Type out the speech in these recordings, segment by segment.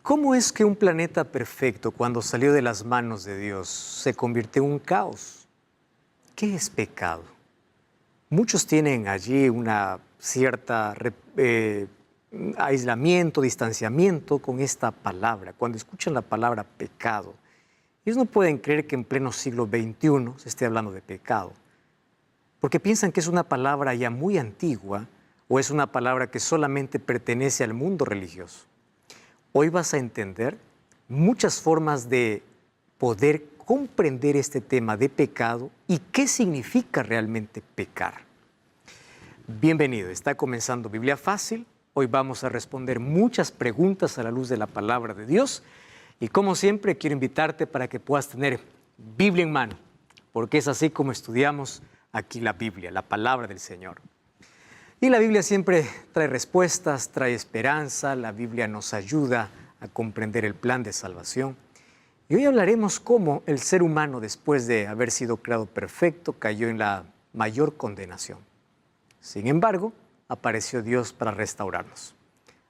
¿Cómo es que un planeta perfecto, cuando salió de las manos de Dios, se convirtió en un caos? ¿Qué es pecado? Muchos tienen allí una cierta aislamiento, distanciamiento con esta palabra. Cuando escuchan la palabra pecado, ellos no pueden creer que en pleno siglo XXI se esté hablando de pecado, porque piensan que es una palabra ya muy antigua o es una palabra que solamente pertenece al mundo religioso. Hoy vas a entender muchas formas de poder comprender este tema de pecado y qué significa realmente pecar. Bienvenido, está comenzando Biblia Fácil. Hoy vamos a responder muchas preguntas a la luz de la palabra de Dios. Y como siempre, quiero invitarte para que puedas tener Biblia en mano, porque es así como estudiamos aquí la Biblia, la palabra del Señor. Y la Biblia siempre trae respuestas, trae esperanza, la Biblia nos ayuda a comprender el plan de salvación. Y hoy hablaremos cómo el ser humano, después de haber sido creado perfecto, cayó en la mayor condenación. Sin embargo, apareció Dios para restaurarnos.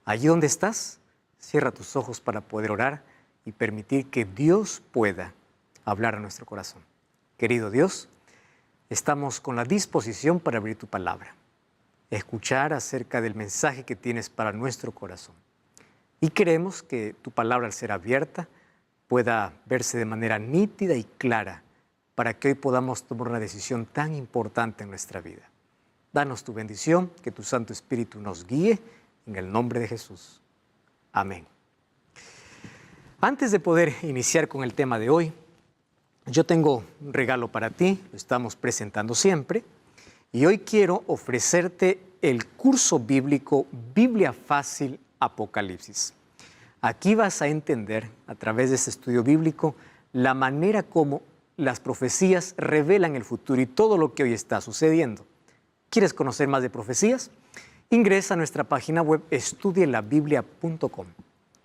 Allí donde estás, cierra tus ojos para poder orar y permitir que Dios pueda hablar a nuestro corazón. Querido Dios, estamos con la disposición para abrir tu palabra, escuchar acerca del mensaje que tienes para nuestro corazón. Y queremos que tu palabra, al ser abierta, pueda verse de manera nítida y clara para que hoy podamos tomar una decisión tan importante en nuestra vida. Danos tu bendición, que tu Santo Espíritu nos guíe, en el nombre de Jesús. Amén. Antes de poder iniciar con el tema de hoy, yo tengo un regalo para ti, lo estamos presentando siempre. Y hoy quiero ofrecerte el curso bíblico Biblia Fácil Apocalipsis. Aquí vas a entender, a través de este estudio bíblico, la manera como las profecías revelan el futuro y todo lo que hoy está sucediendo. ¿Quieres conocer más de profecías? Ingresa a nuestra página web estudielabiblia.com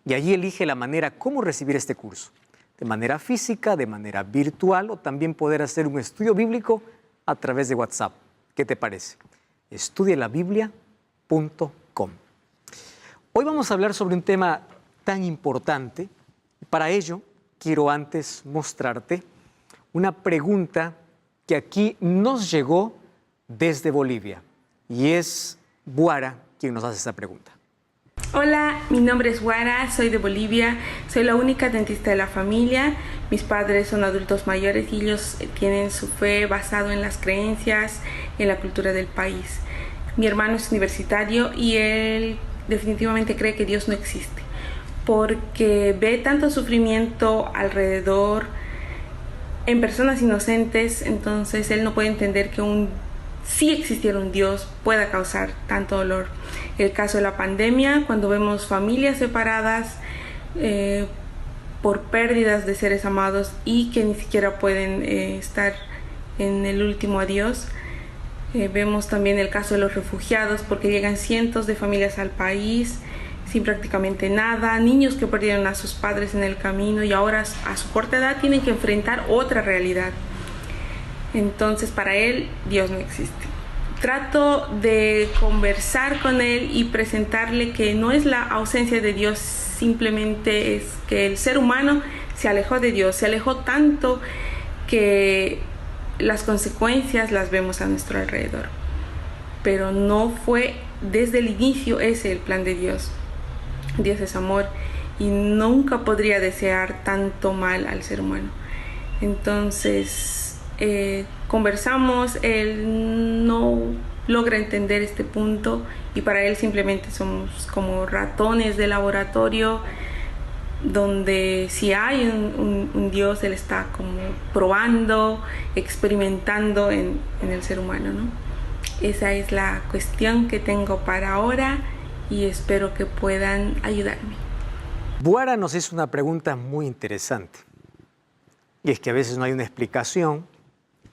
y allí elige la manera cómo recibir este curso. De manera física, de manera virtual o también poder hacer un estudio bíblico a través de WhatsApp. ¿Qué te parece? estudielabiblia.com. Hoy vamos a hablar sobre un tema tan importante. Para ello, quiero antes mostrarte una pregunta que aquí nos llegó desde Bolivia. Y es Guara quien nos hace esa pregunta. Hola, mi nombre es Guara, soy de Bolivia, soy la única dentista de la familia. Mis padres son adultos mayores y ellos tienen su fe basado en las creencias, en la cultura del país. Mi hermano es universitario y él definitivamente cree que Dios no existe, porque ve tanto sufrimiento alrededor en personas inocentes. Entonces él no puede entender que si existiera un Dios pueda causar tanto dolor. El caso de la pandemia, cuando vemos familias separadas por pérdidas de seres amados y que ni siquiera pueden estar en el último adiós. Vemos también el caso de los refugiados, porque llegan cientos de familias al país sin prácticamente nada, niños que perdieron a sus padres en el camino y ahora a su corta edad tienen que enfrentar otra realidad. Entonces para él Dios no existe. Trato de conversar con él y presentarle que no es la ausencia de Dios, simplemente es que el ser humano se alejó de Dios, se alejó tanto que las consecuencias las vemos a nuestro alrededor. Pero no fue desde el inicio ese el plan de Dios. Dios es amor y nunca podría desear tanto mal al ser humano. Entonces conversamos, él no logra entender este punto y para él simplemente somos como ratones de laboratorio, donde si hay un Dios, él está como probando, experimentando en el ser humano, ¿no? Esa es la cuestión que tengo para ahora y espero que puedan ayudarme. Guara nos hizo una pregunta muy interesante. Y es que a veces no hay una explicación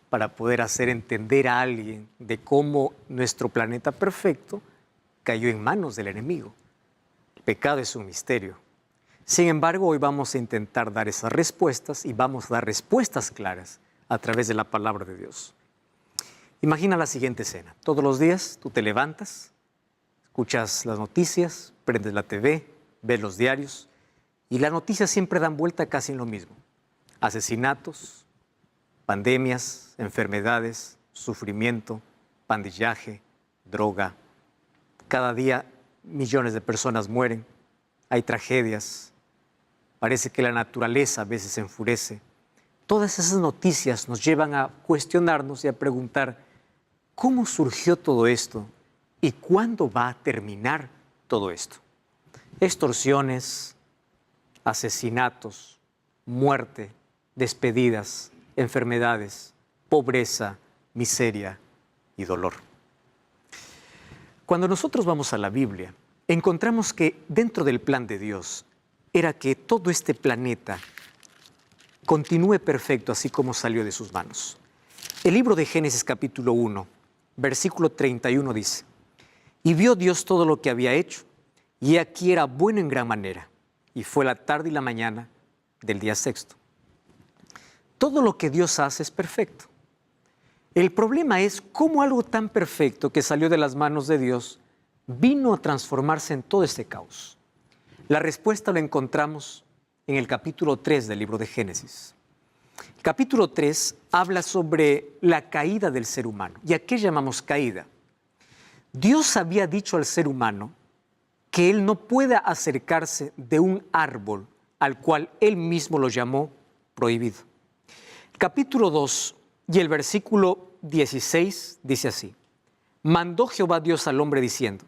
para poder hacer entender a alguien de cómo nuestro planeta perfecto cayó en manos del enemigo. El pecado es un misterio. Sin embargo, hoy vamos a intentar dar esas respuestas y vamos a dar respuestas claras a través de la palabra de Dios. Imagina la siguiente escena. Todos los días tú te levantas, escuchas las noticias, prendes la TV, ves los diarios y las noticias siempre dan vuelta casi en lo mismo. Asesinatos, pandemias, enfermedades, sufrimiento, pandillaje, droga. Cada día millones de personas mueren, hay tragedias, parece que la naturaleza a veces se enfurece. Todas esas noticias nos llevan a cuestionarnos y a preguntar, ¿cómo surgió todo esto y cuándo va a terminar todo esto? Extorsiones, asesinatos, muerte, despedidas, enfermedades, pobreza, miseria y dolor. Cuando nosotros vamos a la Biblia, encontramos que dentro del plan de Dios era que todo este planeta continúe perfecto así como salió de sus manos. El libro de Génesis capítulo 1, versículo 31 dice, «Y vio Dios todo lo que había hecho, y aquí era bueno en gran manera, y fue la tarde y la mañana del día sexto». Todo lo que Dios hace es perfecto. El problema es cómo algo tan perfecto que salió de las manos de Dios vino a transformarse en todo este caos. La respuesta la encontramos en el capítulo 3 del libro de Génesis. El capítulo 3 habla sobre la caída del ser humano. ¿Y a qué llamamos caída? Dios había dicho al ser humano que él no pueda acercarse de un árbol al cual él mismo lo llamó prohibido. El capítulo 2 y el versículo 16 dice así, «Mandó Jehová Dios al hombre diciendo,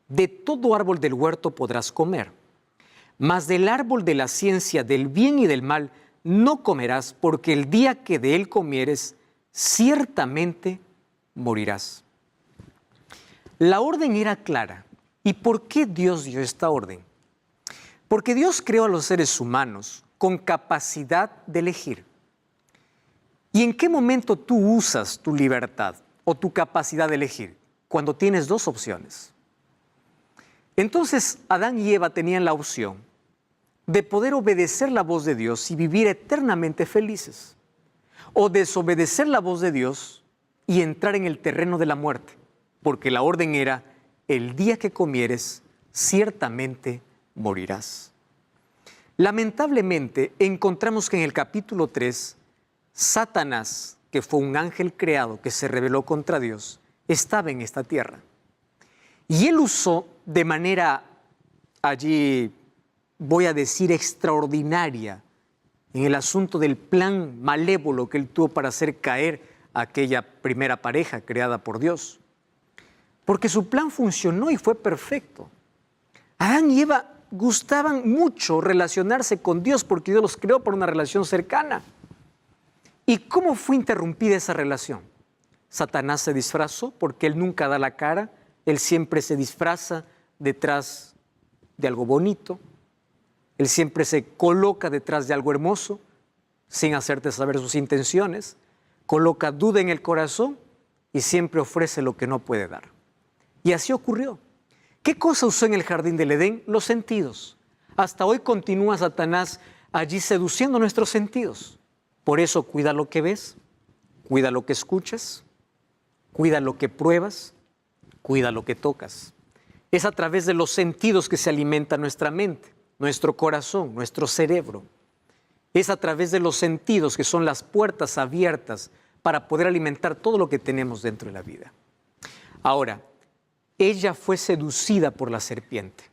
de todo árbol del huerto podrás comer, mas del árbol de la ciencia del bien y del mal no comerás, porque el día que de él comieres, ciertamente morirás». La orden era clara. ¿Y por qué Dios dio esta orden? Porque Dios creó a los seres humanos con capacidad de elegir. ¿Y en qué momento tú usas tu libertad o tu capacidad de elegir? Cuando tienes dos opciones. Entonces, Adán y Eva tenían la opción de poder obedecer la voz de Dios y vivir eternamente felices, o desobedecer la voz de Dios y entrar en el terreno de la muerte, porque la orden era, el día que comieres, ciertamente morirás. Lamentablemente, encontramos que en el capítulo 3, Satanás, que fue un ángel creado que se rebeló contra Dios, estaba en esta tierra. Y él usó de manera allí, voy a decir, extraordinaria, en el asunto del plan malévolo que él tuvo para hacer caer a aquella primera pareja creada por Dios. Porque su plan funcionó y fue perfecto. Adán y Eva gustaban mucho relacionarse con Dios porque Dios los creó por una relación cercana. ¿Y cómo fue interrumpida esa relación? Satanás se disfrazó porque él nunca da la cara, él siempre se disfraza detrás de algo bonito, él siempre se coloca detrás de algo hermoso, sin hacerte saber sus intenciones, coloca duda en el corazón y siempre ofrece lo que no puede dar. Y así ocurrió. ¿Qué cosa usó en el jardín del Edén? Los sentidos. Hasta hoy continúa Satanás allí seduciendo nuestros sentidos. Por eso cuida lo que ves, cuida lo que escuchas, cuida lo que pruebas, cuida lo que tocas. Es a través de los sentidos que se alimenta nuestra mente, nuestro corazón, nuestro cerebro. Es a través de los sentidos que son las puertas abiertas para poder alimentar todo lo que tenemos dentro de la vida. Ahora, ella fue seducida por la serpiente,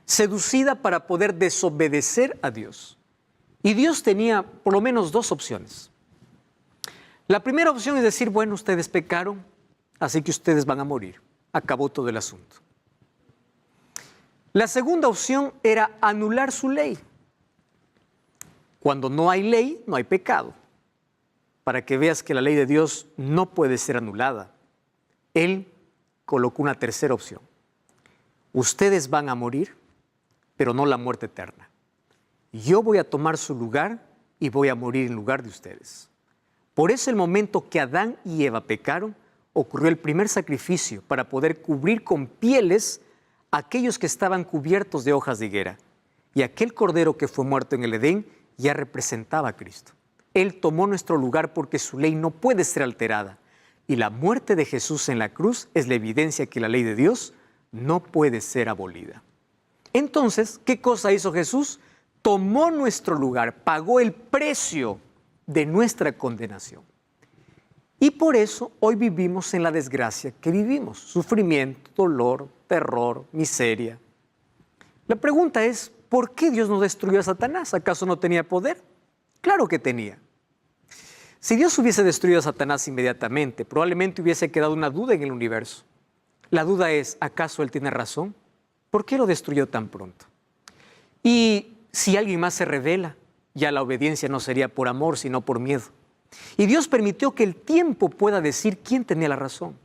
seducida para poder desobedecer a Dios. Y Dios tenía por lo menos dos opciones. La primera opción es decir, bueno, ustedes pecaron, así que ustedes van a morir. Acabó todo el asunto. La segunda opción era anular su ley. Cuando no hay ley, no hay pecado. Para que veas que la ley de Dios no puede ser anulada. Él colocó una tercera opción. Ustedes van a morir, pero no la muerte eterna. Yo voy a tomar su lugar y voy a morir en lugar de ustedes. Por eso el momento que Adán y Eva pecaron, ocurrió el primer sacrificio para poder cubrir con pieles a aquellos que estaban cubiertos de hojas de higuera. Y aquel cordero que fue muerto en el Edén ya representaba a Cristo. Él tomó nuestro lugar porque su ley no puede ser alterada. Y la muerte de Jesús en la cruz es la evidencia que la ley de Dios no puede ser abolida. Entonces, ¿qué cosa hizo Jesús? Tomó nuestro lugar, pagó el precio de nuestra condenación. Y por eso hoy vivimos en la desgracia que vivimos. Sufrimiento, dolor, terror, miseria. La pregunta es, ¿por qué Dios no destruyó a Satanás? ¿Acaso no tenía poder? Claro que tenía. Si Dios hubiese destruido a Satanás inmediatamente, probablemente hubiese quedado una duda en el universo. La duda es, ¿acaso Él tiene razón? ¿Por qué lo destruyó tan pronto? Y si alguien más se revela, ya la obediencia no sería por amor, sino por miedo. Y Dios permitió que el tiempo pueda decir quién tenía la razón.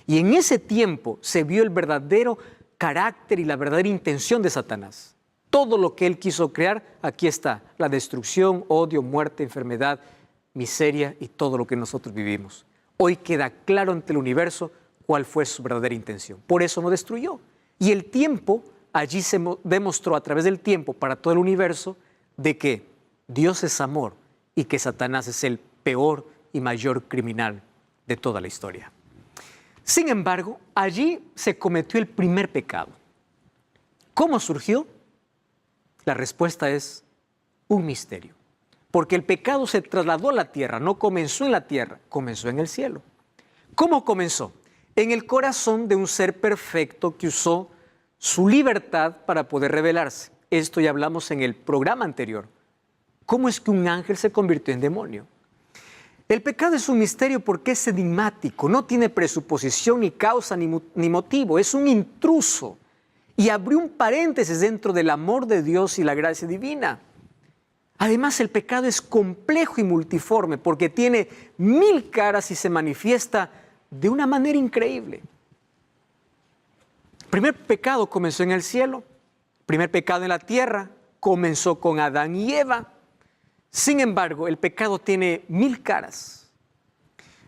Y en ese tiempo se vio el verdadero carácter y la verdadera intención de Satanás. Todo lo que él quiso crear, aquí está. La destrucción, odio, muerte, enfermedad, miseria y todo lo que nosotros vivimos. Hoy queda claro ante el universo cuál fue su verdadera intención. Por eso no destruyó. Y el tiempo, allí se demostró a través del tiempo para todo el universo de que Dios es amor y que Satanás es el peor y mayor criminal de toda la historia. Sin embargo, allí se cometió el primer pecado. ¿Cómo surgió? La respuesta es un misterio. Porque el pecado se trasladó a la tierra, no comenzó en la tierra, comenzó en el cielo. ¿Cómo comenzó? En el corazón de un ser perfecto que usó su libertad para poder rebelarse. Esto ya hablamos en el programa anterior. ¿Cómo es que un ángel se convirtió en demonio? El pecado es un misterio porque es enigmático, no tiene presuposición, ni causa, ni motivo. Es un intruso y abrió un paréntesis dentro del amor de Dios y la gracia divina. Además, el pecado es complejo y multiforme porque tiene 1000 caras y se manifiesta de una manera increíble. El primer pecado comenzó en el cielo, el primer pecado en la tierra comenzó con Adán y Eva. Sin embargo, el pecado tiene 1000 caras.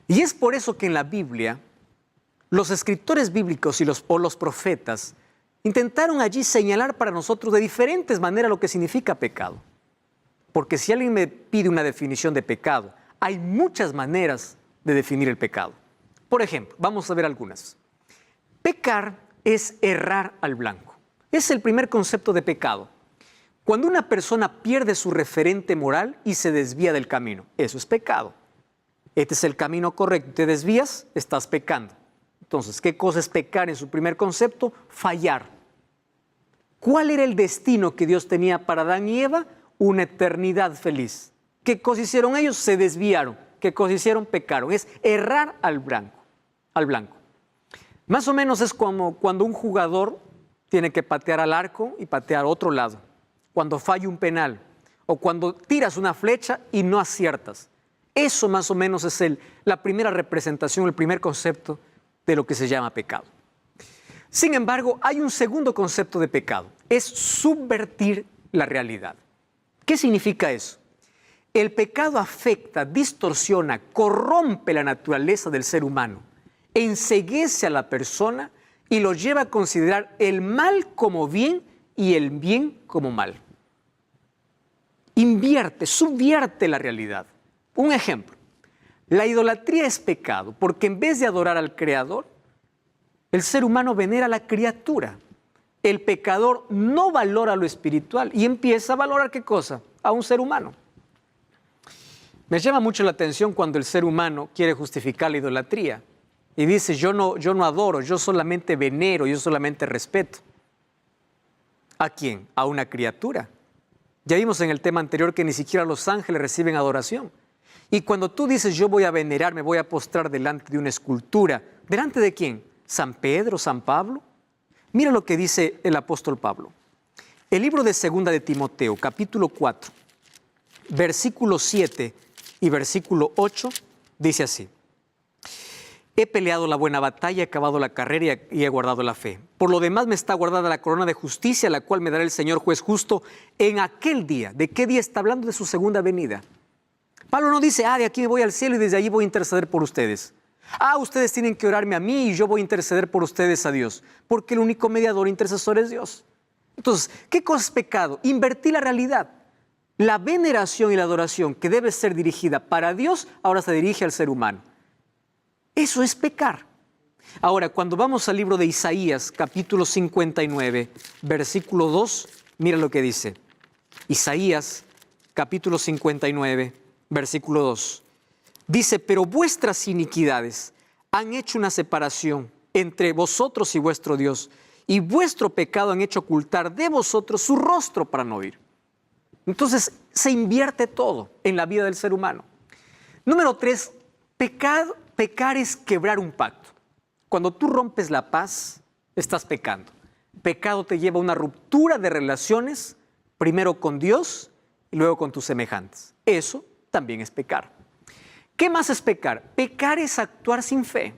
Y es por eso que en la Biblia, los escritores bíblicos y los profetas intentaron allí señalar para nosotros de diferentes maneras lo que significa pecado. Porque si alguien me pide una definición de pecado, hay muchas maneras de definir el pecado. Por ejemplo, vamos a ver algunas. Pecar es errar al blanco. Es el primer concepto de pecado. Cuando una persona pierde su referente moral y se desvía del camino, eso es pecado. Este es el camino correcto. Te desvías, estás pecando. Entonces, ¿qué cosa es pecar en su primer concepto? Fallar. ¿Cuál era el destino que Dios tenía para Adán y Eva? Una eternidad feliz. ¿Qué cosa hicieron ellos? Se desviaron. ¿Qué cosa hicieron? Pecaron. Es errar al blanco. Más o menos es como cuando un jugador tiene que patear al arco y patear a otro lado. Cuando falla un penal o cuando tiras una flecha y no aciertas. Eso más o menos es la primera representación, el primer concepto de lo que se llama pecado. Sin embargo, hay un segundo concepto de pecado. Es subvertir la realidad. ¿Qué significa eso? El pecado afecta, distorsiona, corrompe la naturaleza del ser humano, enceguece a la persona y lo lleva a considerar el mal como bien y el bien como mal. Subvierte la realidad. Un ejemplo, la idolatría es pecado porque en vez de adorar al Creador, el ser humano venera a la criatura. El pecador no valora lo espiritual y empieza a valorar ¿qué cosa? A un ser humano. Me llama mucho la atención cuando el ser humano quiere justificar la idolatría y dice yo no adoro, yo solamente venero, yo solamente respeto. ¿A quién? A una criatura. Ya vimos en el tema anterior que ni siquiera los ángeles reciben adoración. Y cuando tú dices yo voy a venerar, me voy a postrar delante de una escultura, ¿delante de quién? ¿San Pedro, San Pablo? Mira lo que dice el apóstol Pablo. El libro de 2 de Timoteo, capítulo 4, versículo 7 y versículo 8, dice así. He peleado la buena batalla, he acabado la carrera y he guardado la fe. Por lo demás me está guardada la corona de justicia, la cual me dará el Señor juez justo en aquel día. ¿De qué día está hablando? De su segunda venida. Pablo no dice, de aquí me voy al cielo y desde allí voy a interceder por ustedes. Ustedes tienen que orarme a mí y yo voy a interceder por ustedes a Dios. Porque el único mediador intercesor es Dios. Entonces, ¿qué cosa es pecado? Invertir la realidad. La veneración y la adoración que debe ser dirigida para Dios, ahora se dirige al ser humano. Eso es pecar. Ahora, cuando vamos al libro de Isaías, capítulo 59, versículo 2, mira lo que dice. Isaías, capítulo 59, versículo 2. Dice, pero vuestras iniquidades han hecho una separación entre vosotros y vuestro Dios, y vuestro pecado han hecho ocultar de vosotros su rostro para no oír. Entonces, se invierte todo en la vida del ser humano. Número 3, pecar es quebrar un pacto. Cuando tú rompes la paz, estás pecando. Pecado te lleva a una ruptura de relaciones, primero con Dios y luego con tus semejantes. Eso también es pecar. ¿Qué más es pecar? Pecar es actuar sin fe.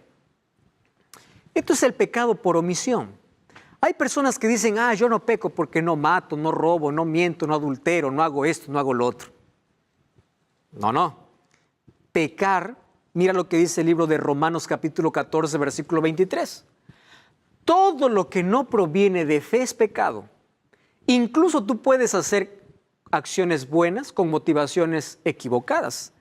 Esto es el pecado por omisión. Hay personas que dicen, yo no peco porque no mato, no robo, no miento, no adultero, no hago esto, no hago lo otro. No. Pecar, mira lo que dice el libro de Romanos capítulo 14, versículo 23. Todo lo que no proviene de fe es pecado. Incluso tú puedes hacer acciones buenas con motivaciones equivocadas.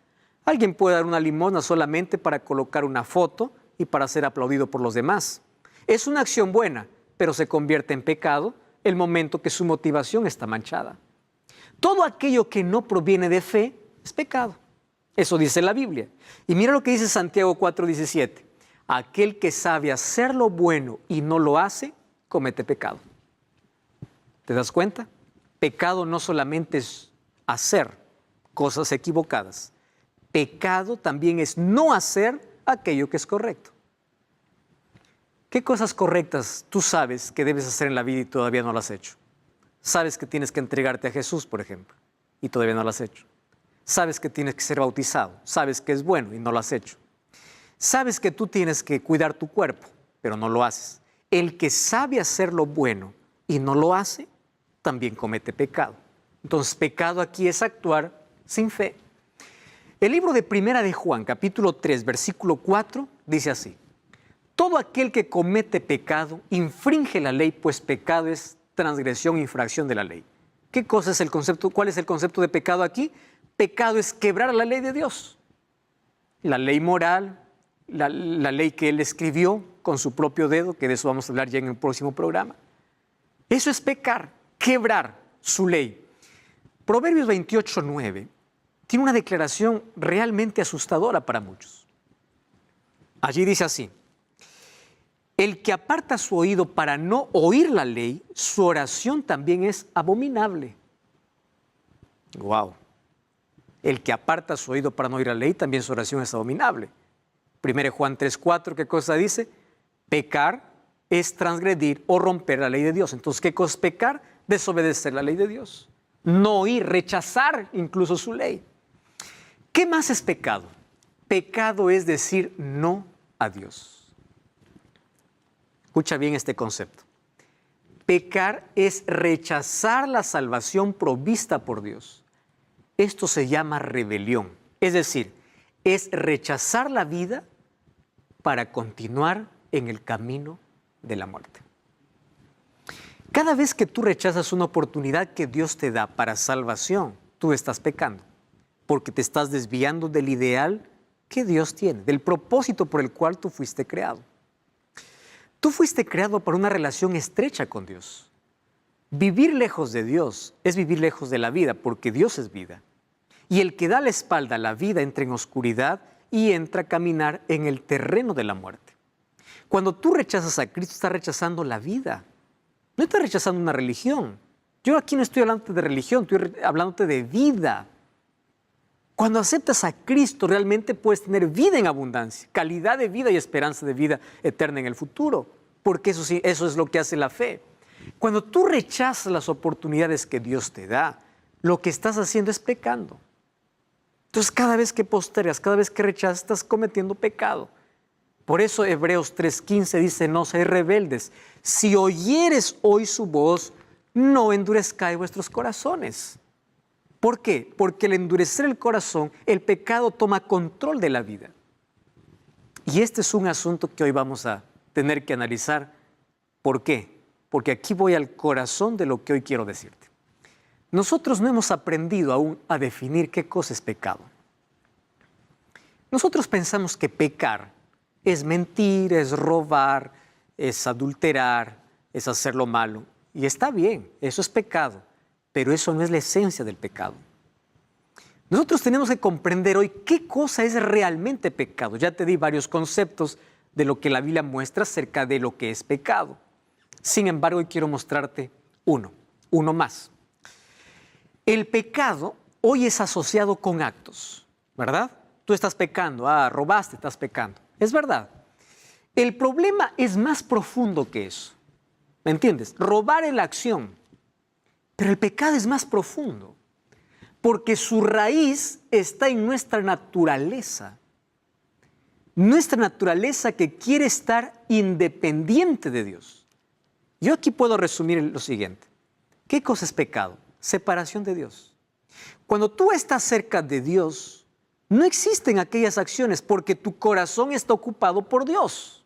Alguien puede dar una limosna solamente para colocar una foto y para ser aplaudido por los demás. Es una acción buena, pero se convierte en pecado el momento que su motivación está manchada. Todo aquello que no proviene de fe es pecado. Eso dice la Biblia. Y mira lo que dice Santiago 4:17. Aquel que sabe hacer lo bueno y no lo hace, comete pecado. ¿Te das cuenta? Pecado no solamente es hacer cosas equivocadas. Pecado también es no hacer aquello que es correcto. ¿Qué cosas correctas tú sabes que debes hacer en la vida y todavía no las has hecho? Sabes que tienes que entregarte a Jesús, por ejemplo, y todavía no lo has hecho. Sabes que tienes que ser bautizado, sabes que es bueno y no lo has hecho. Sabes que tú tienes que cuidar tu cuerpo, pero no lo haces. El que sabe hacer lo bueno y no lo hace, también comete pecado. Entonces, pecado aquí es actuar sin fe. El libro de Primera de Juan, capítulo 3, versículo 4, dice así. Todo aquel que comete pecado infringe la ley, pues pecado es transgresión, infracción de la ley. ¿Qué cosa es el concepto? ¿Cuál es el concepto de pecado aquí? Pecado es quebrar la ley de Dios. La ley moral, la ley que Él escribió con su propio dedo, que de eso vamos a hablar ya en el próximo programa. Eso es pecar, quebrar su ley. Proverbios 28:9 tiene una declaración realmente asustadora para muchos. Allí dice así. El que aparta su oído para no oír la ley, su oración también es abominable. Wow. El que aparta su oído para no oír la ley, también su oración es abominable. 1 Juan 3:4, ¿qué cosa dice? Pecar es transgredir o romper la ley de Dios. Entonces, ¿qué cosa es pecar? Desobedecer la ley de Dios. No oír, rechazar incluso su ley. ¿Qué más es pecado? Pecado es decir no a Dios. Escucha bien este concepto. Pecar es rechazar la salvación provista por Dios. Esto se llama rebelión. Es decir, es rechazar la vida para continuar en el camino de la muerte. Cada vez que tú rechazas una oportunidad que Dios te da para salvación, tú estás pecando, porque te estás desviando del ideal que Dios tiene, del propósito por el cual tú fuiste creado. Tú fuiste creado para una relación estrecha con Dios. Vivir lejos de Dios es vivir lejos de la vida, porque Dios es vida. Y el que da la espalda a la vida entra en oscuridad y entra a caminar en el terreno de la muerte. Cuando tú rechazas a Cristo, estás rechazando la vida. No estás rechazando una religión. Yo aquí no estoy hablándote de religión, estoy hablándote de vida. Cuando aceptas a Cristo, realmente puedes tener vida en abundancia, calidad de vida y esperanza de vida eterna en el futuro, porque eso es lo que hace la fe. Cuando tú rechazas las oportunidades que Dios te da, lo que estás haciendo es pecando. Entonces, cada vez que postergas, cada vez que rechazas, estás cometiendo pecado. Por eso Hebreos 3:15 dice, no seáis rebeldes. Si oyeres hoy su voz, no endurezcáis vuestros corazones. ¿Por qué? Porque al endurecer el corazón, el pecado toma control de la vida. Y este es un asunto que hoy vamos a tener que analizar. ¿Por qué? porque aquí voy al corazón de lo que hoy quiero decirte. Nosotros no hemos aprendido aún a definir qué cosa es pecado. Nosotros pensamos que pecar es mentir, es robar, es adulterar, es hacer lo malo. Y está bien, eso es pecado, pero eso no es la esencia del pecado. Nosotros tenemos que comprender hoy qué cosa es realmente pecado. Ya te di varios conceptos de lo que la Biblia muestra acerca de lo que es pecado. Sin embargo, hoy quiero mostrarte uno más. El pecado hoy es asociado con actos, ¿verdad? Tú estás pecando, robaste, estás pecando. Es verdad. El problema es más profundo que eso. ¿Me entiendes? Robar es la acción, pero el pecado es más profundo, porque su raíz está en nuestra naturaleza. Nuestra naturaleza que quiere estar independiente de Dios. Yo aquí puedo resumir lo siguiente. ¿Qué cosa es pecado? Separación de Dios. Cuando tú estás cerca de Dios, no existen aquellas acciones porque tu corazón está ocupado por Dios.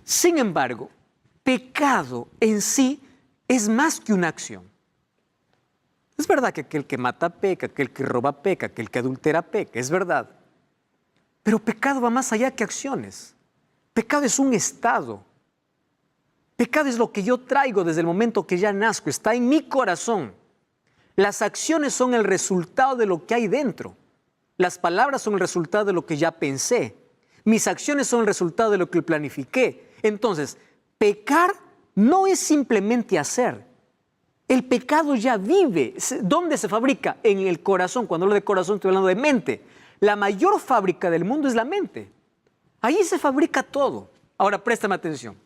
Sin embargo, pecado en sí es más que una acción. Es verdad que aquel que mata peca, aquel que roba peca, aquel que adultera peca, es verdad. Pero pecado va más allá que acciones. Pecado es un estado. Pecado es lo que yo traigo desde el momento que ya nazco, está en mi corazón. Las acciones son el resultado de lo que hay dentro. Las palabras son el resultado de lo que ya pensé. Mis acciones son el resultado de lo que planifiqué. Entonces, pecar no es simplemente hacer. El pecado ya vive. ¿Dónde se fabrica? En el corazón. Cuando hablo de corazón estoy hablando de mente. La mayor fábrica del mundo es la mente. Ahí se fabrica todo. Ahora, préstame atención.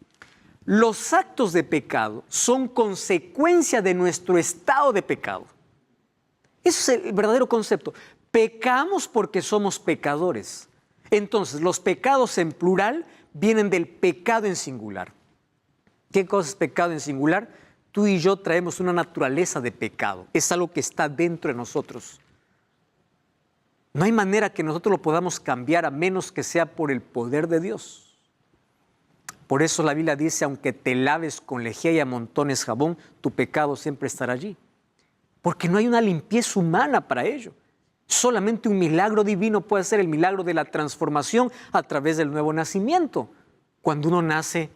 Los actos de pecado son consecuencia de nuestro estado de pecado. Ese es el verdadero concepto. Pecamos porque somos pecadores. Entonces, los pecados en plural vienen del pecado en singular. ¿Qué cosa es pecado en singular? Tú y yo traemos una naturaleza de pecado. Es algo que está dentro de nosotros. No hay manera que nosotros lo podamos cambiar a menos que sea por el poder de Dios. Por eso la Biblia dice, aunque te laves con lejía y amontones jabón, tu pecado siempre estará allí. Porque no hay una limpieza humana para ello. Solamente un milagro divino puede ser el milagro de la transformación a través del nuevo nacimiento, cuando uno nace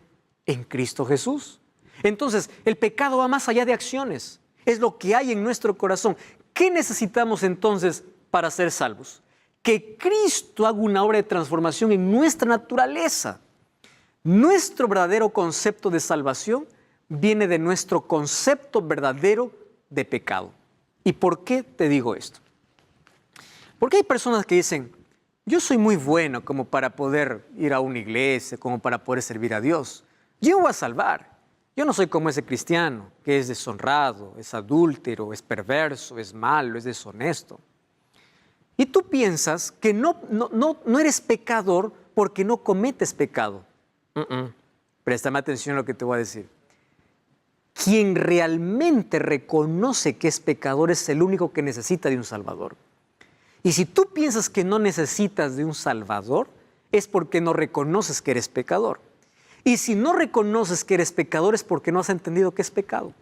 en Cristo Jesús. Entonces, el pecado va más allá de acciones. Es lo que hay en nuestro corazón. ¿Qué necesitamos entonces para ser salvos? Que Cristo haga una obra de transformación en nuestra naturaleza. Nuestro verdadero concepto de salvación viene de nuestro concepto verdadero de pecado. ¿Y por qué te digo esto? Porque hay personas que dicen, yo soy muy bueno como para poder ir a una iglesia, como para poder servir a Dios. Yo me voy a salvar. Yo no soy como ese cristiano que es deshonrado, es adúltero, es perverso, es malo, es deshonesto. Y tú piensas que no eres pecador porque no cometes pecado. Préstame atención a lo que te voy a decir. Quien realmente reconoce que es pecador es el único que necesita de un Salvador. Y si tú piensas que no necesitas de un Salvador, es porque no reconoces que eres pecador. Y si no reconoces que eres pecador es porque no has entendido qué es pecado.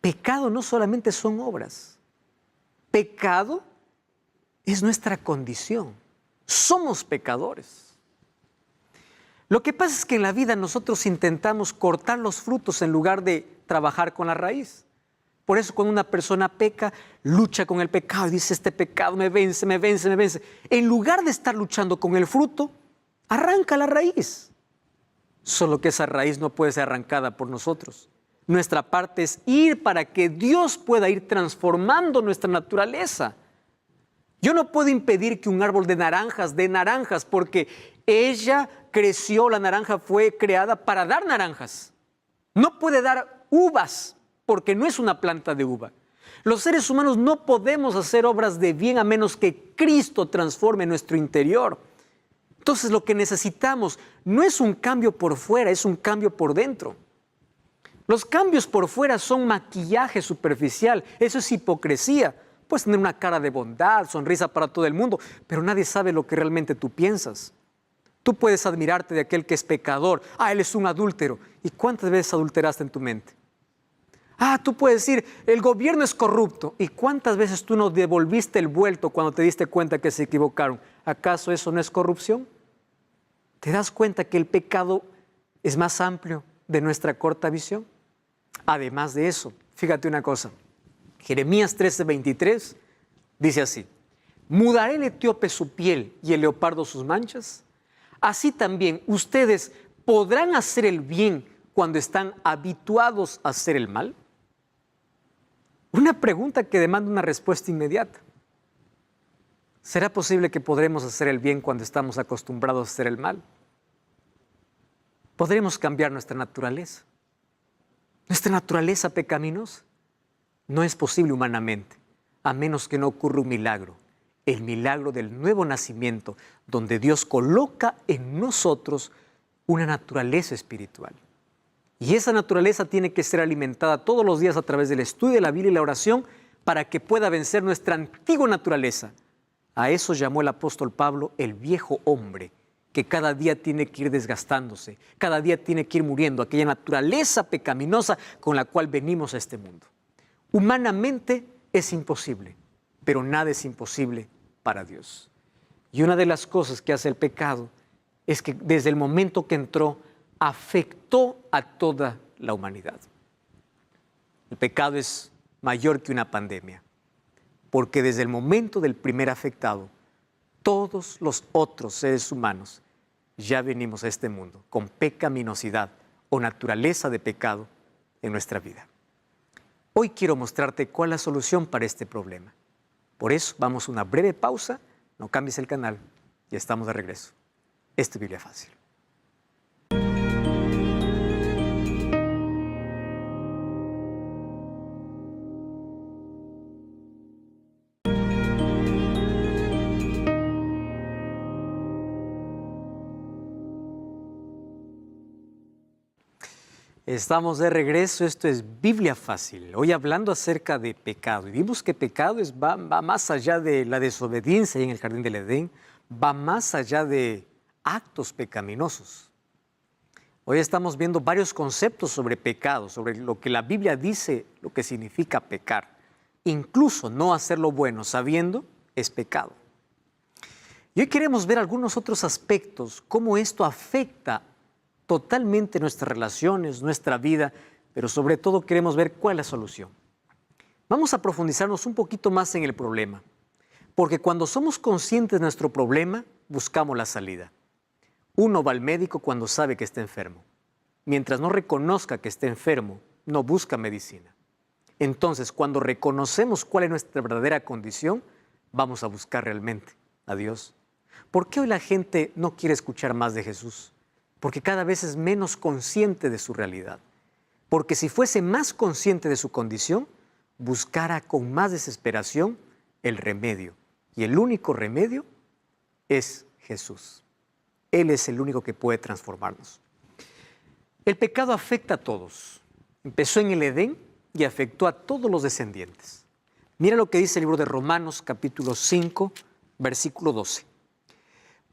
Pecado no solamente son obras. Pecado es nuestra condición. Somos pecadores. Lo que pasa es que en la vida nosotros intentamos cortar los frutos en lugar de trabajar con la raíz. Por eso cuando una persona peca, lucha con el pecado y dice, este pecado me vence, me vence, me vence. En lugar de estar luchando con el fruto, arranca la raíz. Solo que esa raíz no puede ser arrancada por nosotros. Nuestra parte es ir para que Dios pueda ir transformando nuestra naturaleza. Yo no puedo impedir que un árbol de naranjas dé naranjas porque ella creció, la naranja fue creada para dar naranjas. No puede dar uvas porque no es una planta de uva. Los seres humanos no podemos hacer obras de bien a menos que Cristo transforme nuestro interior. Entonces lo que necesitamos no es un cambio por fuera, es un cambio por dentro. Los cambios por fuera son maquillaje superficial, eso es hipocresía. Puedes tener una cara de bondad, sonrisa para todo el mundo, pero nadie sabe lo que realmente tú piensas. Tú puedes admirarte de aquel que es pecador. Ah, él es un adúltero. ¿Y cuántas veces adulteraste en tu mente? Ah, tú puedes decir, el gobierno es corrupto. ¿Y cuántas veces tú no devolviste el vuelto cuando te diste cuenta que se equivocaron? ¿Acaso eso no es corrupción? ¿Te das cuenta que el pecado es más amplio de nuestra corta visión? Además de eso, fíjate una cosa. Jeremías 13:23 dice así: ¿mudará el etíope su piel y el leopardo sus manchas? Así también ustedes podrán hacer el bien cuando están habituados a hacer el mal. Una pregunta que demanda una respuesta inmediata. ¿Será posible que podremos hacer el bien cuando estamos acostumbrados a hacer el mal? ¿Podremos cambiar nuestra naturaleza? Nuestra naturaleza pecaminosa no es posible humanamente, a menos que no ocurra un milagro, el milagro del nuevo nacimiento, donde Dios coloca en nosotros una naturaleza espiritual. Y esa naturaleza tiene que ser alimentada todos los días a través del estudio de la Biblia y la oración para que pueda vencer nuestra antigua naturaleza. A eso llamó el apóstol Pablo el viejo hombre, que cada día tiene que ir desgastándose, cada día tiene que ir muriendo, aquella naturaleza pecaminosa con la cual venimos a este mundo. Humanamente es imposible, pero nada es imposible para Dios. Y una de las cosas que hace el pecado es que desde el momento que entró, afectó a toda la humanidad. El pecado es mayor que una pandemia, porque desde el momento del primer afectado, todos los otros seres humanos ya venimos a este mundo con pecaminosidad o naturaleza de pecado en nuestra vida. Hoy quiero mostrarte cuál es la solución para este problema. Por eso vamos a una breve pausa, no cambies el canal y estamos de regreso. Esto es Biblia Fácil. Estamos de regreso, esto es Biblia Fácil. Hoy hablando acerca de pecado. Y vimos que pecado va más allá de la desobediencia en el jardín del Edén, va más allá de actos pecaminosos. Hoy estamos viendo varios conceptos sobre pecado, sobre lo que la Biblia dice, lo que significa pecar. Incluso no hacer lo bueno sabiendo es pecado. Y hoy queremos ver algunos otros aspectos, cómo esto afecta totalmente nuestras relaciones, nuestra vida, pero sobre todo queremos ver cuál es la solución. Vamos a profundizarnos un poquito más en el problema, porque cuando somos conscientes de nuestro problema, buscamos la salida. Uno va al médico cuando sabe que está enfermo. Mientras no reconozca que está enfermo, no busca medicina. Entonces, cuando reconocemos cuál es nuestra verdadera condición, vamos a buscar realmente a Dios. ¿Por qué hoy la gente no quiere escuchar más de Jesús? Porque cada vez es menos consciente de su realidad. Porque si fuese más consciente de su condición, buscara con más desesperación el remedio. Y el único remedio es Jesús. Él es el único que puede transformarnos. El pecado afecta a todos. Empezó en el Edén y afectó a todos los descendientes. Mira lo que dice el libro de Romanos, capítulo 5, versículo 12.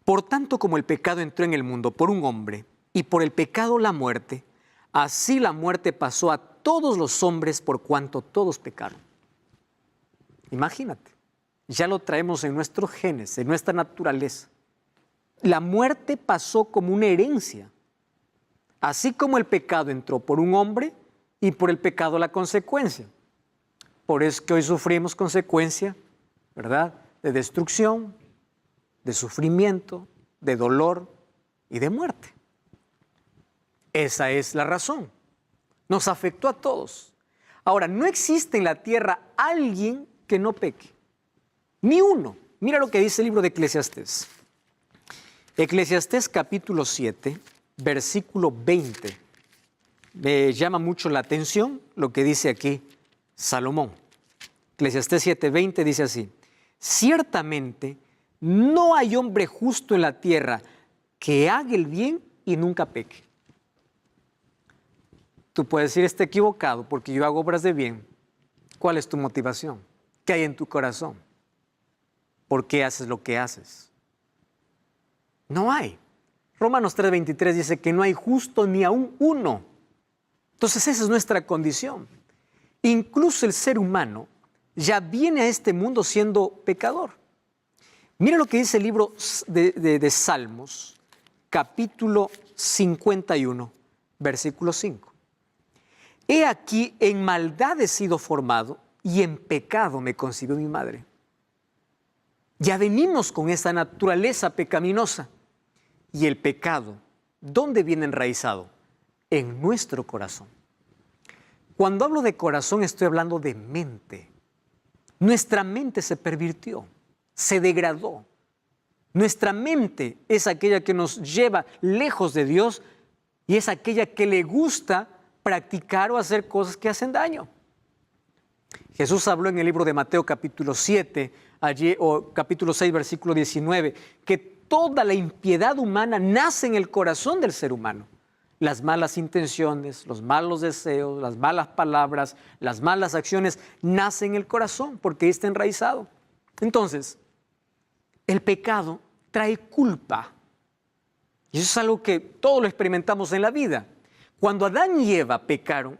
Por tanto, como el pecado entró en el mundo por un hombre, y por el pecado la muerte, así la muerte pasó a todos los hombres por cuanto todos pecaron. Imagínate, ya lo traemos en nuestros genes, en nuestra naturaleza. La muerte pasó como una herencia. Así como el pecado entró por un hombre y por el pecado la consecuencia. Por eso que hoy sufrimos consecuencia, ¿verdad?, de destrucción, de sufrimiento, de dolor y de muerte. Esa es la razón. Nos afectó a todos. Ahora, no existe en la tierra alguien que no peque. Ni uno. Mira lo que dice el libro de Eclesiastés. Eclesiastés capítulo 7, versículo 20. Me llama mucho la atención lo que dice aquí Salomón. Eclesiastés 7:20 dice así: ciertamente no hay hombre justo en la tierra que haga el bien y nunca peque. Tú puedes decir, está equivocado porque yo hago obras de bien. ¿Cuál es tu motivación? ¿Qué hay en tu corazón? ¿Por qué haces lo que haces? No hay. Romanos 3:23 dice que no hay justo ni aún uno. Entonces esa es nuestra condición. Incluso el ser humano ya viene a este mundo siendo pecador. Mira lo que dice el libro de Salmos, capítulo 51, versículo 5. He aquí, en maldad he sido formado y en pecado me concibió mi madre. Ya venimos con esa naturaleza pecaminosa. Y el pecado, ¿dónde viene enraizado? En nuestro corazón. Cuando hablo de corazón estoy hablando de mente. Nuestra mente se pervirtió, se degradó. Nuestra mente es aquella que nos lleva lejos de Dios y es aquella que le gusta practicar o hacer cosas que hacen daño. Jesús habló en el libro de Mateo capítulo 7, o capítulo 6, versículo 19, que toda la impiedad humana nace en el corazón del ser humano. Las malas intenciones, los malos deseos, las malas palabras, las malas acciones nacen en el corazón porque está enraizado. Entonces, el pecado trae culpa. Y eso es algo que todos lo experimentamos en la vida. Cuando Adán y Eva pecaron,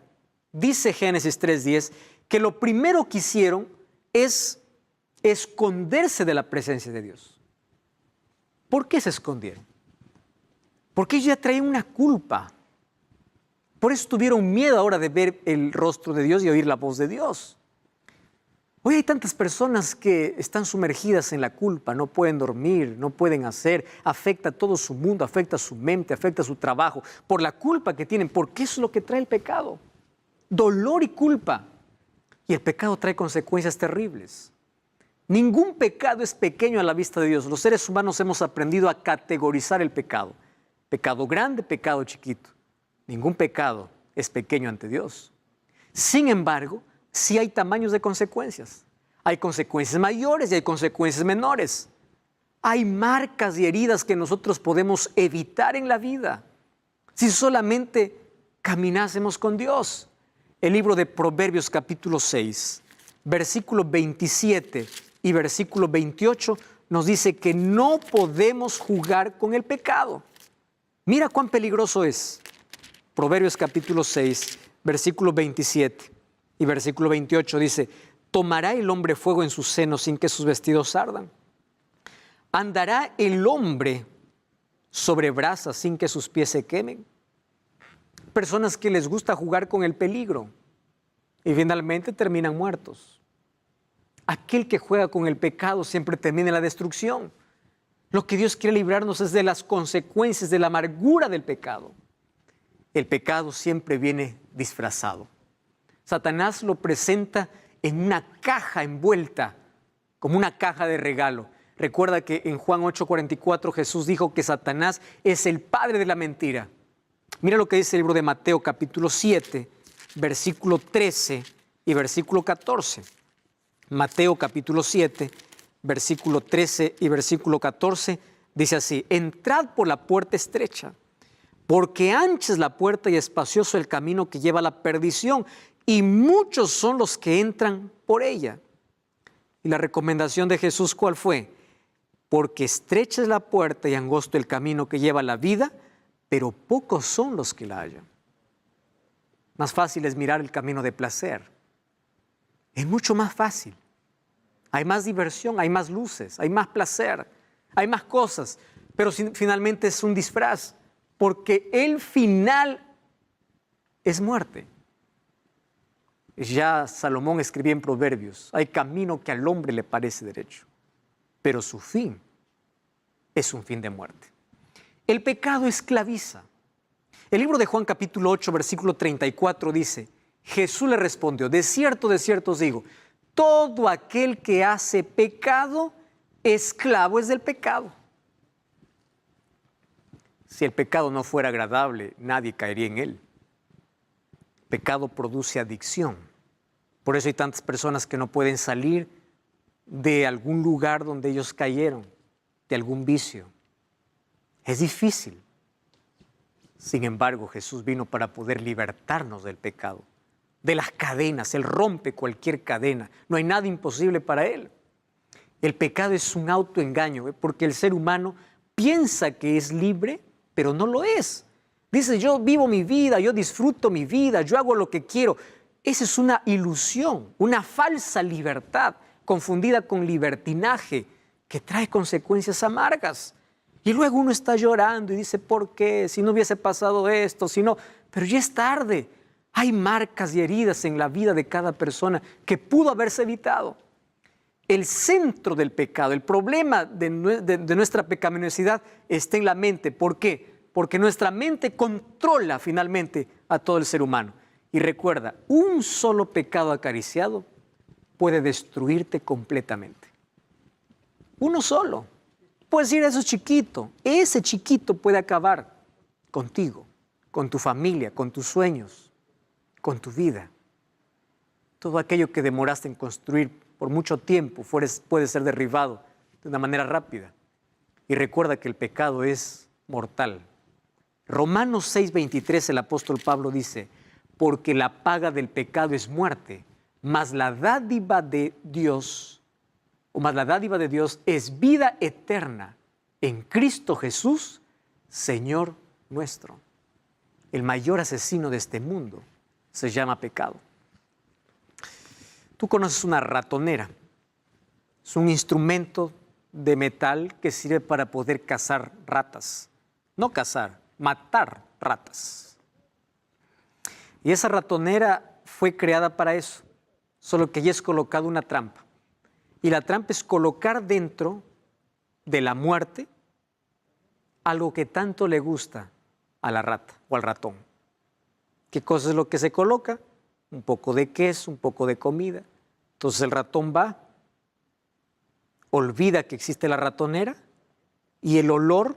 dice Génesis 3:10, que lo primero que hicieron es esconderse de la presencia de Dios. ¿Por qué se escondieron? Porque ellos ya traían una culpa. Por eso tuvieron miedo ahora de ver el rostro de Dios y oír la voz de Dios. Hoy hay tantas personas que están sumergidas en la culpa, no pueden dormir, no pueden hacer, afecta todo su mundo, afecta su mente, afecta su trabajo, por la culpa que tienen, porque eso es lo que trae el pecado. Dolor y culpa. Y el pecado trae consecuencias terribles. Ningún pecado es pequeño a la vista de Dios. Los seres humanos hemos aprendido a categorizar el pecado. Pecado grande, pecado chiquito. Ningún pecado es pequeño ante Dios. Sin embargo, sí hay tamaños de consecuencias. Hay consecuencias mayores y hay consecuencias menores. Hay marcas y heridas que nosotros podemos evitar en la vida si solamente caminásemos con Dios. El libro de Proverbios capítulo 6, versículo 27 y versículo 28 nos dice que no podemos jugar con el pecado. Mira cuán peligroso es. Proverbios capítulo 6, versículo 27 y versículo 28 dice: ¿tomará el hombre fuego en su seno sin que sus vestidos ardan? ¿Andará el hombre sobre brasas sin que sus pies se quemen? Personas que les gusta jugar con el peligro y finalmente terminan muertos. Aquel que juega con el pecado siempre termina en la destrucción. Lo que Dios quiere librarnos es de las consecuencias, de la amargura del pecado. El pecado siempre viene disfrazado. Satanás lo presenta en una caja envuelta, como una caja de regalo. Recuerda que en Juan 8:44 Jesús dijo que Satanás es el padre de la mentira. Mira lo que dice el libro de Mateo capítulo 7, versículo 13 y versículo 14. Mateo capítulo 7, versículo 13 y versículo 14 dice así: entrad por la puerta estrecha, porque ancha es la puerta y espacioso el camino que lleva a la perdición, y muchos son los que entran por ella. Y la recomendación de Jesús, ¿cuál fue? Porque estrecha es la puerta y angosto el camino que lleva a la vida, pero pocos son los que la hallan. Más fácil es mirar el camino de placer. Es mucho más fácil. Hay más diversión, hay más luces, hay más placer, hay más cosas, pero finalmente es un disfraz, porque el final es muerte. Ya Salomón escribía en Proverbios: hay camino que al hombre le parece derecho, pero su fin es un fin de muerte. El pecado esclaviza. El libro de Juan capítulo 8, versículo 34 dice: Jesús le respondió: de cierto os digo, todo aquel que hace pecado, esclavo es del pecado. Si el pecado no fuera agradable, nadie caería en él. Pecado produce adicción. Por eso hay tantas personas que no pueden salir de algún lugar donde ellos cayeron, de algún vicio. Es difícil. Sin embargo, Jesús vino para poder libertarnos del pecado, de las cadenas. Él rompe cualquier cadena. No hay nada imposible para Él. El pecado es un autoengaño, porque el ser humano piensa que es libre pero no lo es. Dice, yo vivo mi vida, yo disfruto mi vida, yo hago lo que quiero. Esa es una ilusión, una falsa libertad confundida con libertinaje que trae consecuencias amargas. Y luego uno está llorando y dice, ¿por qué? Si no hubiese pasado esto, si no... Pero ya es tarde. Hay marcas y heridas en la vida de cada persona que pudo haberse evitado. El centro del pecado, el problema de nuestra pecaminosidad está en la mente. ¿Por qué? Porque nuestra mente controla finalmente a todo el ser humano. Y recuerda, un solo pecado acariciado puede destruirte completamente. Uno solo. Puedes decir, eso es chiquito. Ese chiquito puede acabar contigo, con tu familia, con tus sueños, con tu vida. Todo aquello que demoraste en construir por mucho tiempo puede ser derribado de una manera rápida. Y recuerda que el pecado es mortal. Romanos 6:23, el apóstol Pablo dice, porque la paga del pecado es muerte, mas la dádiva de Dios es vida eterna en Cristo Jesús, Señor nuestro. El mayor asesino de este mundo se llama pecado. Tú conoces una ratonera. Es un instrumento de metal que sirve para poder cazar ratas. No cazar, matar ratas. Y esa ratonera fue creada para eso, solo que allí es colocada una trampa. Y la trampa es colocar dentro de la muerte algo que tanto le gusta a la rata o al ratón. ¿Qué cosa es lo que se coloca? Un poco de queso, un poco de comida. Entonces el ratón va, olvida que existe la ratonera y el olor,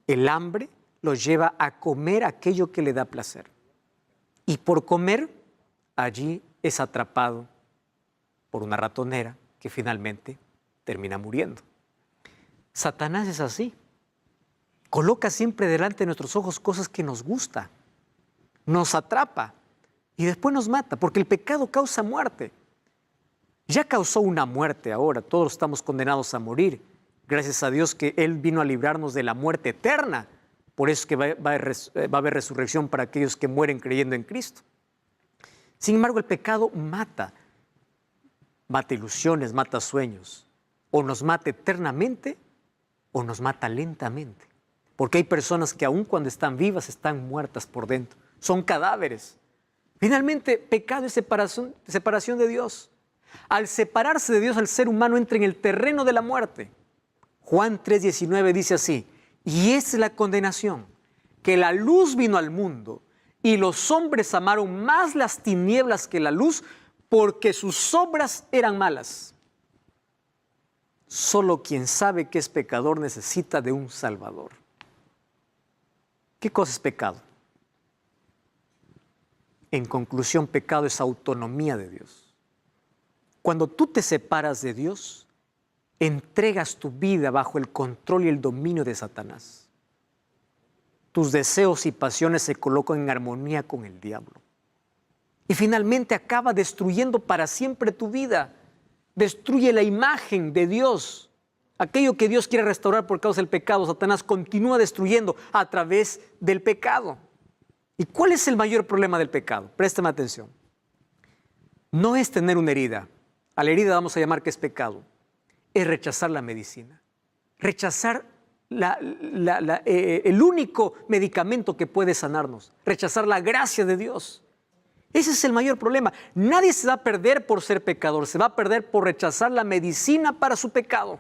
el hambre, lo lleva a comer aquello que le da placer. Y por comer, allí es atrapado por una ratonera que finalmente termina muriendo. Satanás es así. Coloca siempre delante de nuestros ojos cosas que nos gusta, nos atrapa y después nos mata, porque el pecado causa muerte. Ya causó una muerte ahora, todos estamos condenados a morir. Gracias a Dios que Él vino a librarnos de la muerte eterna. Por eso es que va a haber resurrección para aquellos que mueren creyendo en Cristo. Sin embargo, el pecado mata. Mata ilusiones, mata sueños. O nos mata eternamente o nos mata lentamente. Porque hay personas que aun cuando están vivas están muertas por dentro. Son cadáveres. Finalmente, pecado es separación de Dios. Al separarse de Dios, el ser humano entra en el terreno de la muerte. Juan 3:19 dice así, y esa es la condenación, que la luz vino al mundo y los hombres amaron más las tinieblas que la luz porque sus obras eran malas. Solo quien sabe que es pecador necesita de un Salvador. ¿Qué cosa es pecado? En conclusión, pecado es autonomía de Dios. Cuando tú te separas de Dios, entregas tu vida bajo el control y el dominio de Satanás. Tus deseos y pasiones se colocan en armonía con el diablo. Y finalmente acaba destruyendo para siempre tu vida. Destruye la imagen de Dios. Aquello que Dios quiere restaurar por causa del pecado, Satanás continúa destruyendo a través del pecado. ¿Y cuál es el mayor problema del pecado? Préstame atención. No es tener una herida. A la herida vamos a llamar que es pecado. Es rechazar la medicina. Rechazar el único medicamento que puede sanarnos. Rechazar la gracia de Dios. Ese es el mayor problema. Nadie se va a perder por ser pecador. Se va a perder por rechazar la medicina para su pecado.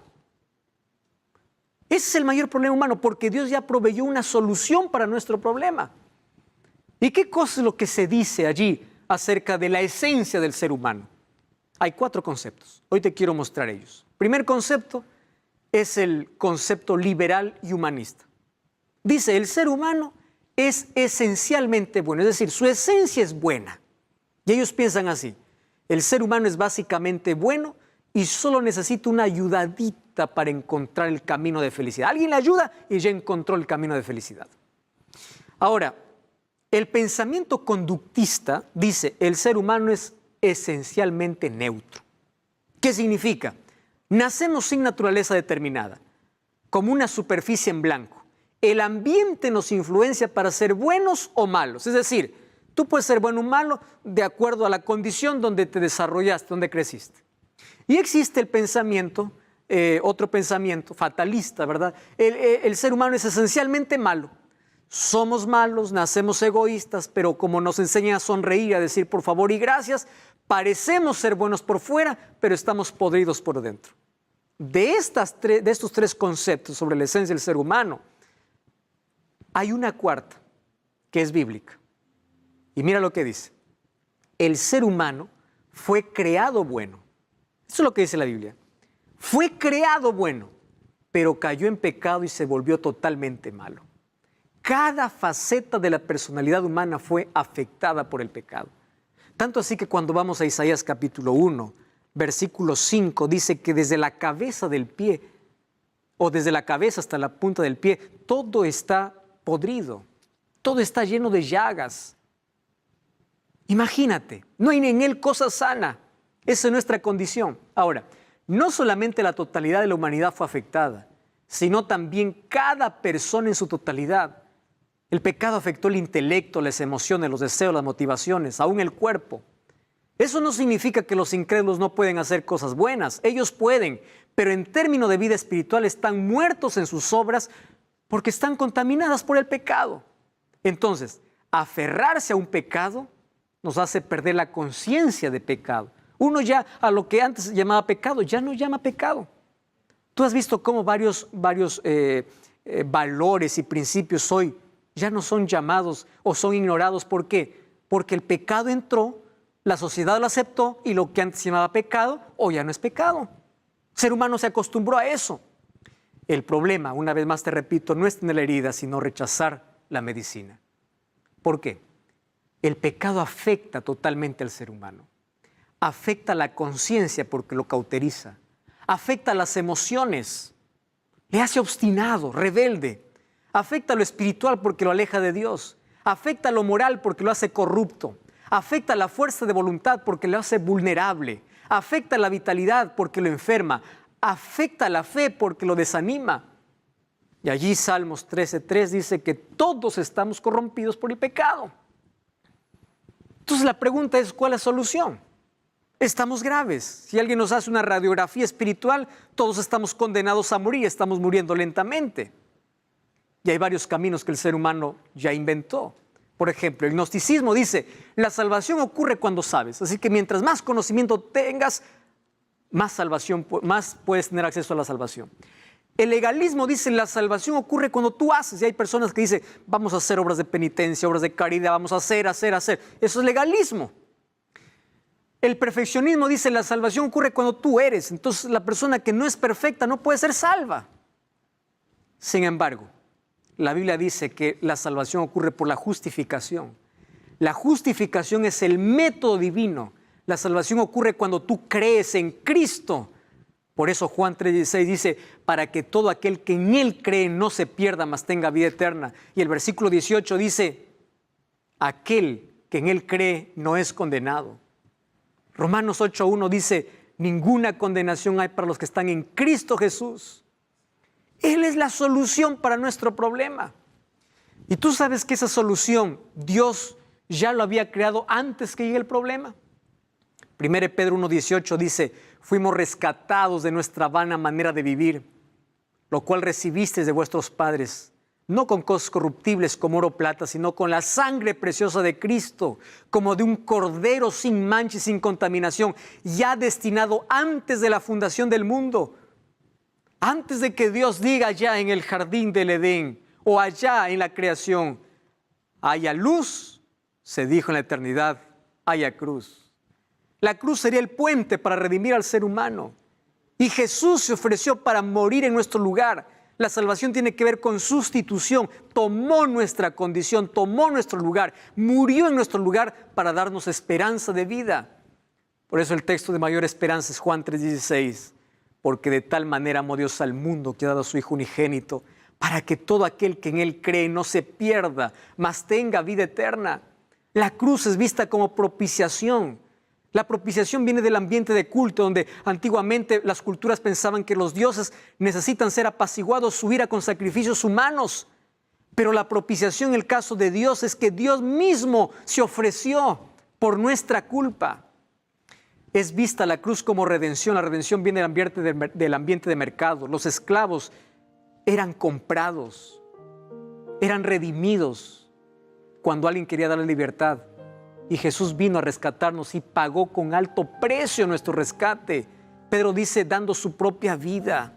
Ese es el mayor problema humano, porque Dios ya proveyó una solución para nuestro problema. ¿Y qué cosa es lo que se dice allí acerca de la esencia del ser humano? Hay 4 conceptos. Hoy te quiero mostrar ellos. Primer concepto es el concepto liberal y humanista. Dice, el ser humano es esencialmente bueno, es decir, su esencia es buena. Y ellos piensan así, el ser humano es básicamente bueno y solo necesita una ayudadita para encontrar el camino de felicidad. Alguien le ayuda y ya encontró el camino de felicidad. Ahora, el pensamiento conductista dice, el ser humano es esencialmente neutro. ¿Qué significa? Nacemos sin naturaleza determinada, como una superficie en blanco, El ambiente nos influencia para ser buenos o malos. Es decir, tú puedes ser bueno o malo de acuerdo a la condición donde te desarrollaste, donde creciste. Y existe el pensamiento, otro pensamiento fatalista, ¿verdad? El ser humano es esencialmente malo. Somos malos, nacemos egoístas, pero como nos enseñan a sonreír, a decir por favor y gracias, parecemos ser buenos por fuera, pero estamos podridos por dentro. De estos tres conceptos sobre la esencia del ser humano, hay una cuarta que es bíblica. Y mira lo que dice. El ser humano fue creado bueno. Eso es lo que dice la Biblia. Fue creado bueno, pero cayó en pecado y se volvió totalmente malo. Cada faceta de la personalidad humana fue afectada por el pecado. Tanto así que cuando vamos a Isaías capítulo 1, versículo 5, dice que desde la cabeza del pie, o desde la cabeza hasta la punta del pie, todo está podrido, todo está lleno de llagas. Imagínate, no hay en él cosa sana. Esa es nuestra condición. Ahora, no solamente la totalidad de la humanidad fue afectada, sino también cada persona en su totalidad. El pecado afectó el intelecto, las emociones, los deseos, las motivaciones, aún el cuerpo. Eso no significa que los incrédulos no pueden hacer cosas buenas. Ellos pueden, pero en términos de vida espiritual están muertos en sus obras porque están contaminadas por el pecado. Entonces, aferrarse a un pecado nos hace perder la conciencia de pecado. Uno ya a lo que antes llamaba pecado, ya no llama pecado. Tú has visto cómo varios valores y principios hoy ya no son llamados o son ignorados. ¿Por qué? Porque el pecado entró, la sociedad lo aceptó y lo que antes se llamaba pecado hoy ya no es pecado. El ser humano se acostumbró a eso. El problema, una vez más te repito, no es tener la herida, sino rechazar la medicina. ¿Por qué? El pecado afecta totalmente al ser humano. Afecta la conciencia porque lo cauteriza. Afecta las emociones. Le hace obstinado, rebelde. Afecta lo espiritual porque lo aleja de Dios. Afecta lo moral porque lo hace corrupto. Afecta la fuerza de voluntad porque lo hace vulnerable. Afecta la vitalidad porque lo enferma. Afecta la fe porque lo desanima. Y allí Salmos 13:3 dice que todos estamos corrompidos por el pecado. Entonces la pregunta es, ¿cuál es la solución? Estamos graves. Si alguien nos hace una radiografía espiritual, todos estamos condenados a morir, estamos muriendo lentamente. Y hay varios caminos que el ser humano ya inventó. Por ejemplo, el gnosticismo dice, la salvación ocurre cuando sabes. Así que mientras más conocimiento tengas, más puedes tener acceso a la salvación. El legalismo dice, la salvación ocurre cuando tú haces. Y hay personas que dicen, vamos a hacer obras de penitencia, obras de caridad, vamos a hacer. Eso es legalismo. El perfeccionismo dice, la salvación ocurre cuando tú eres. Entonces la persona que no es perfecta no puede ser salva. Sin embargo, la Biblia dice que la salvación ocurre por la justificación. La justificación es el método divino. La salvación ocurre cuando tú crees en Cristo. Por eso Juan 3:16 dice, para que todo aquel que en Él cree no se pierda, mas tenga vida eterna. Y el versículo 18 dice, aquel que en Él cree no es condenado. Romanos 8:1 dice, ninguna condenación hay para los que están en Cristo Jesús. Él es la solución para nuestro problema. Y tú sabes que esa solución Dios ya lo había creado antes que llegue el problema. 1 Pedro 1:18 dice, fuimos rescatados de nuestra vana manera de vivir, lo cual recibisteis de vuestros padres, no con cosas corruptibles como oro o plata, sino con la sangre preciosa de Cristo, como de un cordero sin mancha y sin contaminación, ya destinado antes de la fundación del mundo. Antes de que Dios diga allá en el jardín del Edén o allá en la creación, haya luz, se dijo en la eternidad, haya cruz. La cruz sería el puente para redimir al ser humano. Y Jesús se ofreció para morir en nuestro lugar. La salvación tiene que ver con sustitución. Tomó nuestra condición, tomó nuestro lugar, murió en nuestro lugar para darnos esperanza de vida. Por eso el texto de mayor esperanza es Juan 3:16. Porque de tal manera amó Dios al mundo que ha dado a su Hijo unigénito, para que todo aquel que en Él cree no se pierda, mas tenga vida eterna. La cruz es vista como propiciación. La propiciación viene del ambiente de culto, donde antiguamente las culturas pensaban que los dioses necesitan ser apaciguados su ira con sacrificios humanos. Pero la propiciación en el caso de Dios es que Dios mismo se ofreció por nuestra culpa. Es vista la cruz como redención. La redención viene del ambiente de mercado. Los esclavos eran comprados, eran redimidos cuando alguien quería darle libertad. Y Jesús vino a rescatarnos y pagó con alto precio nuestro rescate. Pedro dice, dando su propia vida.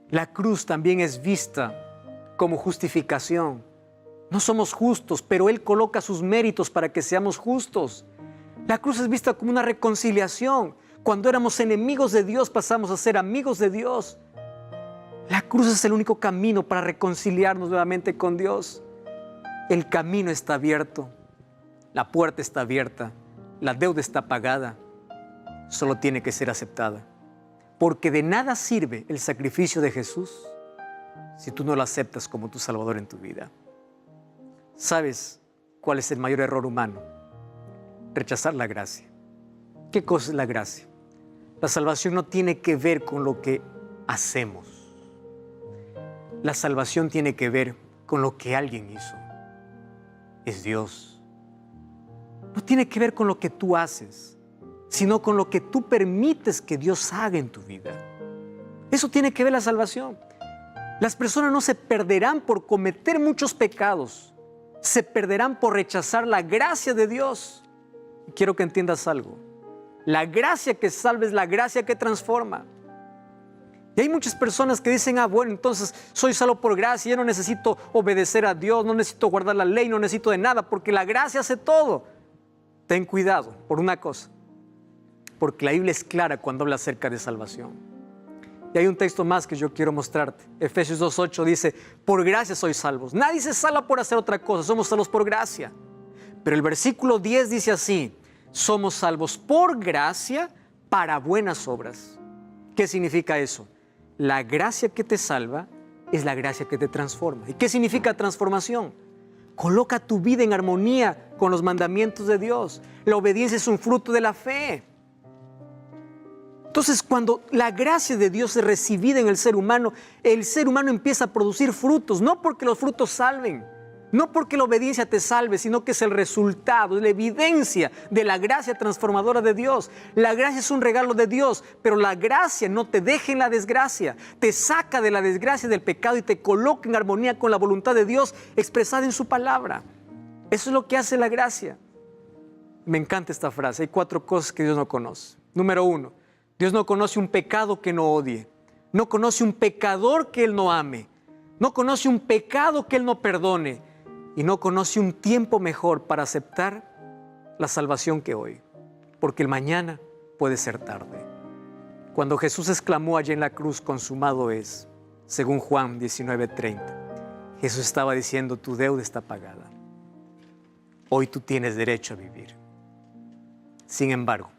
La cruz también es vista como justificación. No somos justos, pero Él coloca sus méritos para que seamos justos. La cruz es vista como una reconciliación. Cuando éramos enemigos de Dios, pasamos a ser amigos de Dios. La cruz es el único camino para reconciliarnos nuevamente con Dios. El camino está abierto. La puerta está abierta, la deuda está pagada, solo tiene que ser aceptada. Porque de nada sirve el sacrificio de Jesús si tú no lo aceptas como tu Salvador en tu vida. ¿Sabes cuál es el mayor error humano? Rechazar la gracia. ¿Qué cosa es la gracia? La salvación no tiene que ver con lo que hacemos. La salvación tiene que ver con lo que alguien hizo. Es Dios. No tiene que ver con lo que tú haces, sino con lo que tú permites que Dios haga en tu vida. Eso tiene que ver la salvación. Las personas no se perderán por cometer muchos pecados, se perderán por rechazar la gracia de Dios. Y quiero que entiendas algo. La gracia que salva es la gracia que transforma. Y hay muchas personas que dicen, bueno, entonces soy salvo por gracia, yo no necesito obedecer a Dios, no necesito guardar la ley, no necesito de nada, porque la gracia hace todo. Ten cuidado por una cosa, porque la Biblia es clara cuando habla acerca de salvación. Y hay un texto más que yo quiero mostrarte. Efesios 2:8 dice, por gracia sois salvos. Nadie se salva por hacer otra cosa, somos salvos por gracia. Pero el versículo 10 dice así, somos salvos por gracia para buenas obras. ¿Qué significa eso? La gracia que te salva es la gracia que te transforma. ¿Y qué significa transformación? Coloca tu vida en armonía con los mandamientos de Dios. La obediencia es un fruto de la fe. Entonces, cuando la gracia de Dios es recibida en el ser humano empieza a producir frutos, no porque los frutos salven, no porque la obediencia te salve, sino que es el resultado, es la evidencia de la gracia transformadora de Dios. La gracia es un regalo de Dios, pero la gracia no te deja en la desgracia, te saca de la desgracia del pecado y te coloca en armonía con la voluntad de Dios expresada en su palabra. Eso es lo que hace la gracia. Me encanta esta frase. Hay 4 cosas que Dios no conoce. Número 1, Dios no conoce un pecado que no odie. No conoce un pecador que Él no ame. No conoce un pecado que Él no perdone. Y no conoce un tiempo mejor para aceptar la salvación que hoy. Porque el mañana puede ser tarde. Cuando Jesús exclamó allí en la cruz, consumado es, según Juan 19:30, Jesús estaba diciendo, tu deuda está pagada. Hoy tú tienes derecho a vivir. Sin embargo,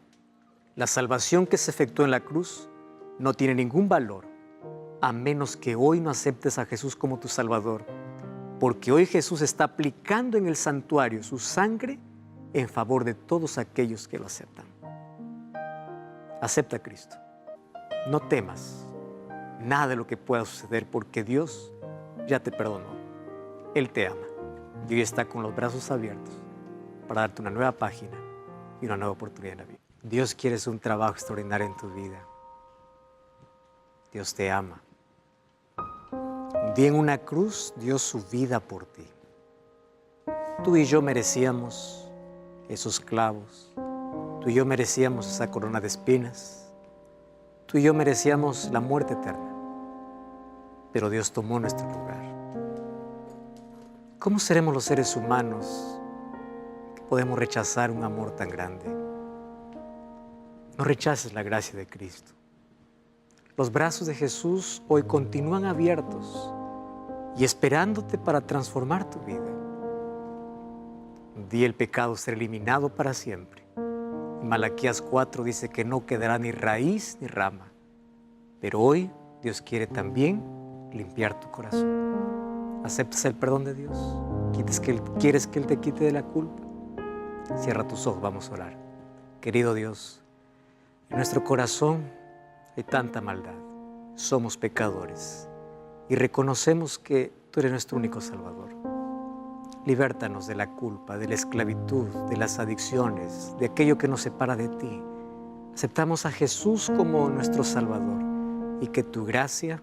la salvación que se efectuó en la cruz no tiene ningún valor a menos que hoy no aceptes a Jesús como tu Salvador, porque hoy Jesús está aplicando en el santuario su sangre en favor de todos aquellos que lo aceptan. Acepta a Cristo. No temas nada de lo que pueda suceder porque Dios ya te perdonó. Él te ama y hoy está con los brazos abiertos para darte una nueva página y una nueva oportunidad en la vida. Dios quiere hacer un trabajo extraordinario en tu vida. Dios te ama. Un día en una cruz dio su vida por ti. Tú y yo merecíamos esos clavos. Tú y yo merecíamos esa corona de espinas. Tú y yo merecíamos la muerte eterna. Pero Dios tomó nuestro lugar. ¿Cómo seremos los seres humanos que podemos rechazar un amor tan grande? No rechaces la gracia de Cristo. Los brazos de Jesús hoy continúan abiertos y esperándote para transformar tu vida. Un día el pecado será eliminado para siempre. En Malaquías 4 dice que no quedará ni raíz ni rama. Pero hoy Dios quiere también limpiar tu corazón. ¿Aceptas el perdón de Dios? ¿Quieres que Él te quite de la culpa? Cierra tus ojos, vamos a orar. Querido Dios, en nuestro corazón hay tanta maldad. Somos pecadores y reconocemos que Tú eres nuestro único Salvador. Libértanos de la culpa, de la esclavitud, de las adicciones, de aquello que nos separa de ti. Aceptamos a Jesús como nuestro Salvador y que tu gracia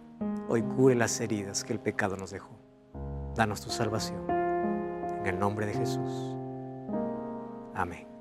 hoy cure las heridas que el pecado nos dejó. Danos tu salvación. En el nombre de Jesús. Amén.